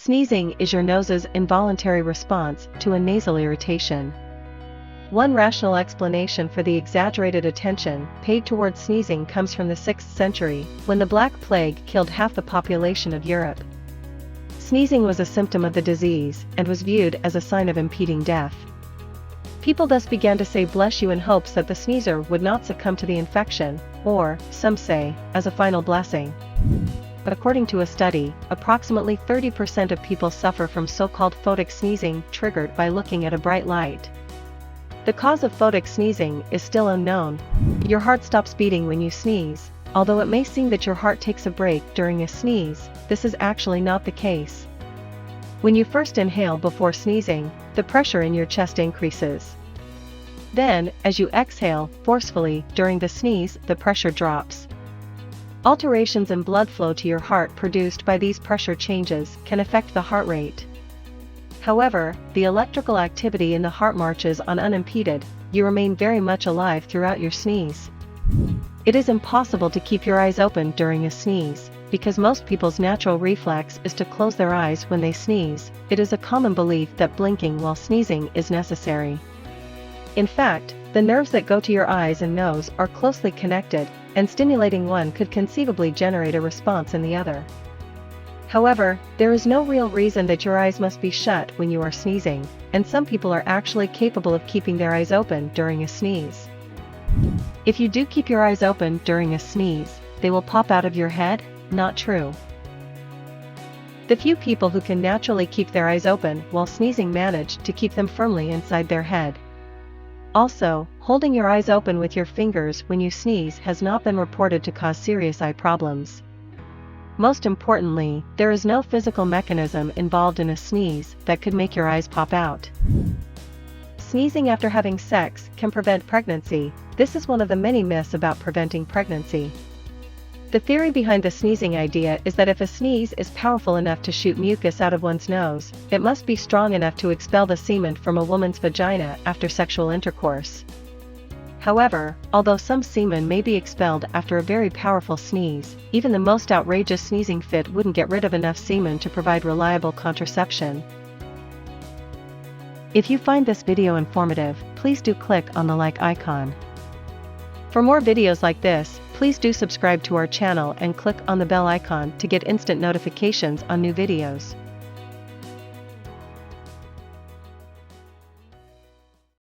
Sneezing is your nose's involuntary response to a nasal irritation. One rational explanation for the exaggerated attention paid towards sneezing comes from the 6th century, when the Black Plague killed half the population of Europe. Sneezing was a symptom of the disease, and was viewed as a sign of impending death. People thus began to say "bless you" in hopes that the sneezer would not succumb to the infection, or, some say, as a final blessing. According to a study, approximately 30% of people suffer from so-called photic sneezing triggered by looking at a bright light. The cause of photic sneezing is still unknown. Your heart stops beating when you sneeze. Although it may seem that your heart takes a break during a sneeze, this is actually not the case. When you first inhale before sneezing, the pressure in your chest increases. Then, as you exhale forcefully during the sneeze, the pressure drops. Alterations in blood flow to your heart produced by these pressure changes can affect the heart rate. However, the electrical activity in the heart marches on unimpeded. You remain very much alive throughout your sneeze. It is impossible to keep your eyes open during a sneeze, because most people's natural reflex is to close their eyes when they sneeze. It is a common belief that blinking while sneezing is necessary. In fact, the nerves that go to your eyes and nose are closely connected, and stimulating one could conceivably generate a response in the other. However, there is no real reason that your eyes must be shut when you are sneezing, and some people are actually capable of keeping their eyes open during a sneeze. If you do keep your eyes open during a sneeze, they will pop out of your head? Not true. The few people who can naturally keep their eyes open while sneezing manage to keep them firmly inside their head. Also, holding your eyes open with your fingers when you sneeze has not been reported to cause serious eye problems. Most importantly, there is no physical mechanism involved in a sneeze that could make your eyes pop out. Sneezing after having sex can prevent pregnancy. This is one of the many myths about preventing pregnancy. The theory behind the sneezing idea is that if a sneeze is powerful enough to shoot mucus out of one's nose, it must be strong enough to expel the semen from a woman's vagina after sexual intercourse. However, although some semen may be expelled after a very powerful sneeze, even the most outrageous sneezing fit wouldn't get rid of enough semen to provide reliable contraception. If you find this video informative, please do click on the like icon. For more videos like this, please do subscribe to our channel and click on the bell icon to get instant notifications on new videos.